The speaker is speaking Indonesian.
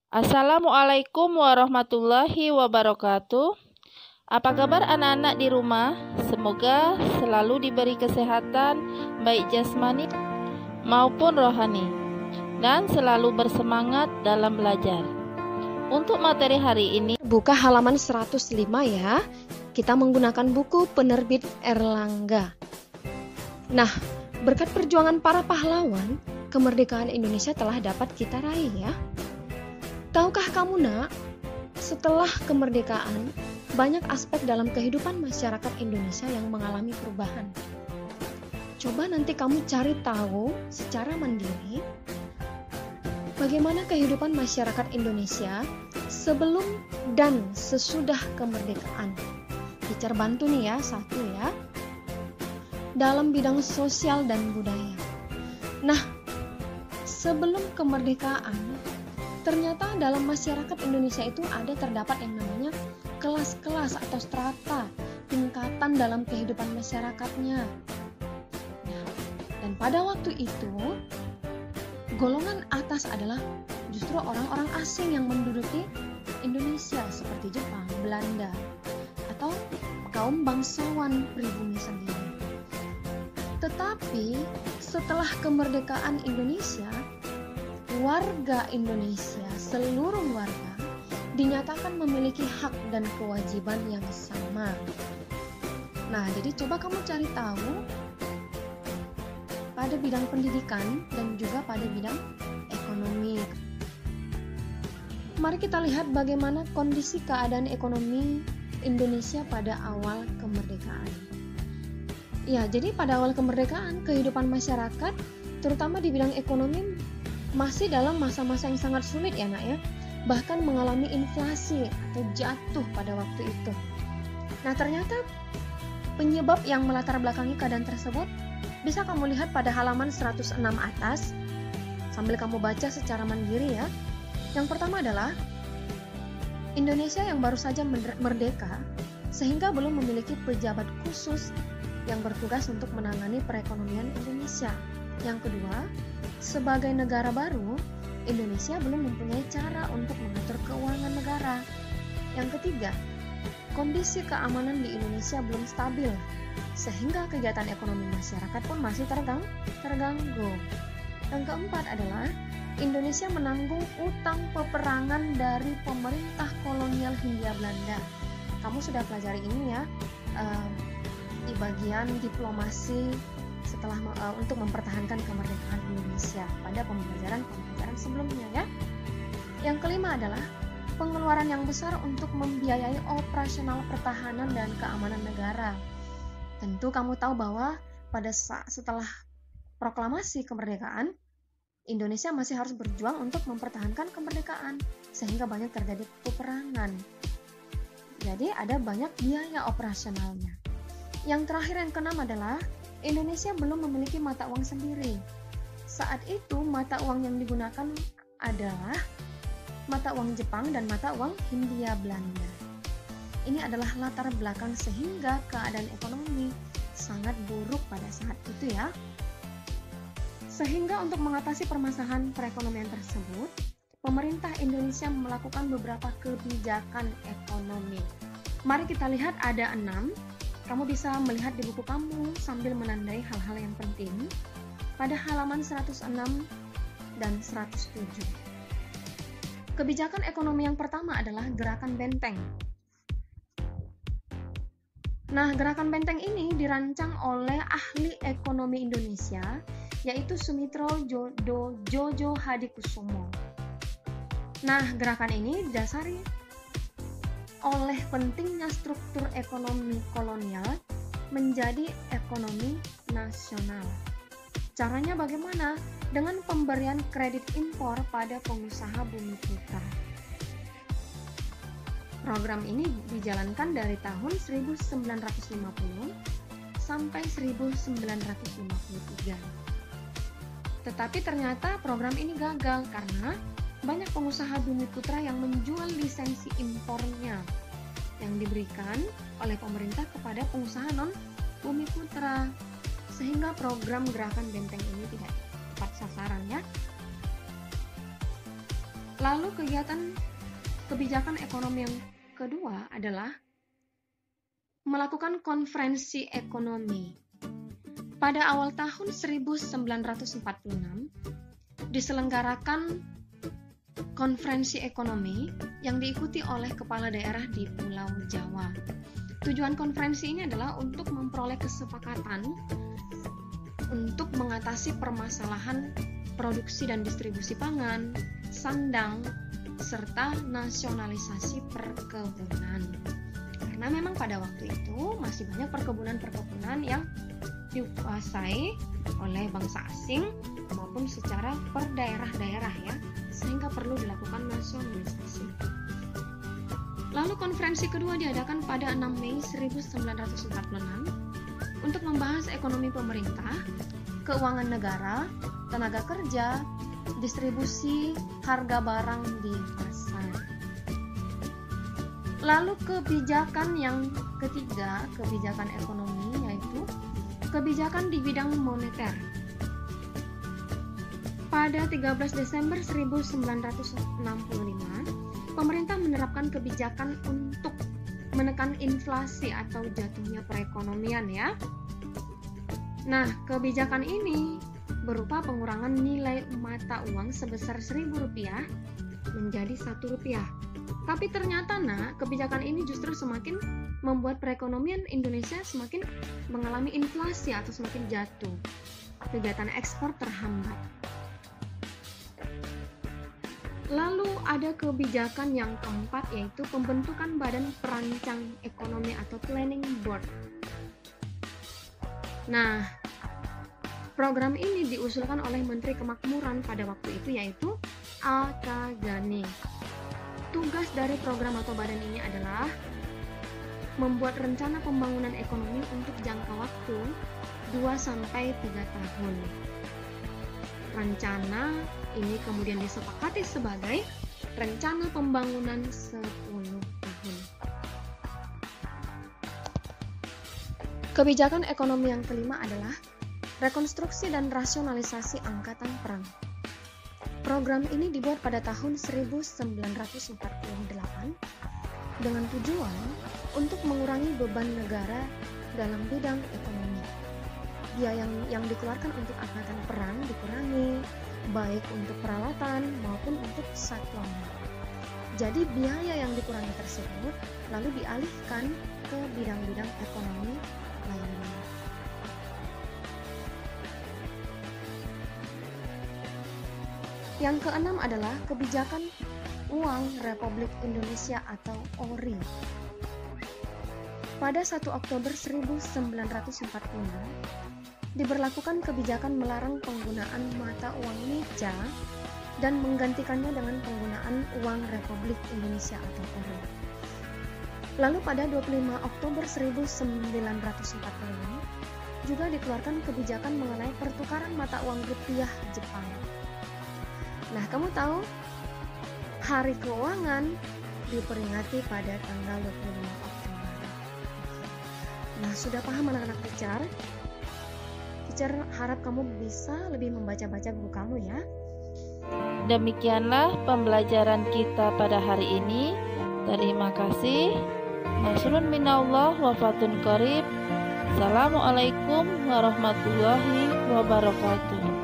Assalamualaikum warahmatullahi wabarakatuh. Apa kabar anak-anak di rumah? Semoga selalu diberi kesehatan baik jasmani maupun rohani dan selalu bersemangat dalam belajar. Untuk materi hari ini, buka halaman 105 ya. Kita menggunakan buku penerbit Erlangga. Nah, berkat perjuangan para pahlawan, kemerdekaan Indonesia telah dapat kita raih ya. Tahukah kamu nak, setelah kemerdekaan, banyak aspek dalam kehidupan masyarakat Indonesia yang mengalami perubahan. Coba nanti kamu cari tahu secara mandiri bagaimana kehidupan masyarakat Indonesia sebelum dan sesudah kemerdekaan. Teacher bantu nih ya, satu ya. Dalam bidang sosial dan budaya. Nah, sebelum kemerdekaan, ternyata dalam masyarakat Indonesia itu terdapat yang namanya kelas-kelas atau strata, tingkatan dalam kehidupan masyarakatnya. Nah, dan pada waktu itu, golongan atas adalah justru orang-orang asing yang menduduki Indonesia seperti Jepang, Belanda, atau kaum bangsawan pribumi sendiri. Tetapi setelah kemerdekaan Indonesia, warga Indonesia, seluruh warga dinyatakan memiliki hak dan kewajiban yang sama. Nah, jadi coba kamu cari tahu pada bidang pendidikan dan juga pada bidang ekonomi. Mari kita lihat bagaimana kondisi keadaan ekonomi Indonesia pada awal kemerdekaan. Ya, jadi pada awal kemerdekaan, kehidupan masyarakat, terutama di bidang ekonomi, masih dalam masa-masa yang sangat sulit ya nak ya, bahkan mengalami inflasi atau jatuh pada waktu itu. Nah, ternyata penyebab yang melatar belakangi keadaan tersebut bisa kamu lihat pada halaman 106 atas sambil kamu baca secara mandiri ya. Yang pertama adalah Indonesia yang baru saja merdeka sehingga belum memiliki pejabat khusus yang bertugas untuk menangani perekonomian Indonesia. Yang kedua, sebagai negara baru, Indonesia belum mempunyai cara untuk mengatur keuangan negara. Yang ketiga, kondisi keamanan di Indonesia belum stabil, sehingga kegiatan ekonomi masyarakat pun masih terganggu. Yang keempat adalah Indonesia menanggung utang peperangan dari pemerintah kolonial Hindia Belanda. Kamu sudah pelajari ini ya, di bagian diplomasi setelah untuk mempertahankan kemerdekaan Indonesia pada pembelajaran sebelumnya ya. Yang kelima adalah pengeluaran yang besar untuk membiayai operasional pertahanan dan keamanan negara. Tentu kamu tahu bahwa setelah proklamasi kemerdekaan, Indonesia masih harus berjuang untuk mempertahankan kemerdekaan sehingga banyak terjadi peperangan. Jadi ada banyak biaya operasionalnya. Yang terakhir yang keenam adalah Indonesia belum memiliki mata uang sendiri. Saat itu mata uang yang digunakan adalah mata uang Jepang dan mata uang Hindia Belanda. Ini adalah latar belakang sehingga keadaan ekonomi sangat buruk pada saat itu ya. Sehingga untuk mengatasi permasalahan perekonomian tersebut, pemerintah Indonesia melakukan beberapa kebijakan ekonomi. Mari kita lihat ada 6. Kamu bisa melihat di buku kamu sambil menandai hal-hal yang penting pada halaman 106 dan 107. Kebijakan ekonomi yang pertama adalah Gerakan Benteng. Nah, Gerakan Benteng ini dirancang oleh ahli ekonomi Indonesia, yaitu Sumitro Jojo Hadikusumo. Nah, gerakan ini didasari oleh pentingnya struktur ekonomi kolonial menjadi ekonomi nasional. Caranya bagaimana? Dengan pemberian kredit impor pada pengusaha bumi putra. Program ini dijalankan dari tahun 1950 sampai 1953. Tetapi ternyata program ini gagal karena banyak pengusaha bumi putra yang menjual lisensi impornya yang diberikan oleh pemerintah kepada pengusaha non bumi putra, sehingga program Gerakan Benteng ini tidak tepat sasaran ya. Lalu kebijakan ekonomi yang kedua adalah melakukan konferensi ekonomi. Pada awal tahun 1946 diselenggarakan konferensi ekonomi yang diikuti oleh kepala daerah di Pulau Jawa. Tujuan konferensi ini adalah untuk memperoleh kesepakatan untuk mengatasi permasalahan produksi dan distribusi pangan, sandang, serta nasionalisasi perkebunan. Karena memang pada waktu itu masih banyak perkebunan-perkebunan yang dikuasai oleh bangsa asing maupun secara per daerah-daerah ya, sehingga perlu dilakukan nasionalisasi. Lalu konferensi kedua diadakan pada 6 Mei 1946 untuk membahas ekonomi pemerintah, keuangan negara, tenaga kerja, distribusi harga barang di pasar. Lalu kebijakan yang ketiga, kebijakan ekonomi, yaitu kebijakan di bidang moneter. Pada 13 Desember 1965, pemerintah menerapkan kebijakan untuk menekan inflasi atau jatuhnya perekonomian ya. Nah, kebijakan ini berupa pengurangan nilai mata uang sebesar Rp1.000 menjadi Rp1. Tapi ternyata kebijakan ini justru semakin membuat perekonomian Indonesia semakin mengalami inflasi atau semakin jatuh. Kegiatan ekspor terhambat. Lalu ada kebijakan yang keempat, yaitu pembentukan Badan Perancang Ekonomi atau Planning Board. Nah, program ini diusulkan oleh Menteri Kemakmuran pada waktu itu, yaitu A.K. Ghani. Tugas dari program atau badan ini adalah membuat rencana pembangunan ekonomi untuk jangka waktu 2-3 tahun. Rencana ini kemudian disepakati sebagai rencana pembangunan 10 tahun. Kebijakan ekonomi yang kelima adalah rekonstruksi dan rasionalisasi angkatan perang. Program ini dibuat pada tahun 1948 dengan tujuan untuk mengurangi beban negara dalam bidang ekonomi. Biaya yang dikeluarkan untuk angkatan perang dikurangi, baik untuk peralatan maupun untuk satuan. Jadi biaya yang dikurangi tersebut lalu dialihkan ke bidang-bidang ekonomi lainnya. Yang keenam adalah kebijakan Uang Republik Indonesia atau ORI. Pada 1 Oktober 1945, diberlakukan kebijakan melarang penggunaan mata uang meja dan menggantikannya dengan penggunaan uang Republik Indonesia atau ORI. Lalu pada 25 Oktober 1945 juga dikeluarkan kebijakan mengenai pertukaran mata uang rupiah Jepang. Nah, kamu tahu Hari Keuangan diperingati pada tanggal 25 Oktober. Nah, sudah paham anak-anak teacher? Teacher harap kamu bisa lebih membaca-baca buku kamu ya. Demikianlah pembelajaran kita pada hari ini. Terima kasih. Nasrun minallah wa fatun qarib. Assalamualaikum warahmatullahi wabarakatuh.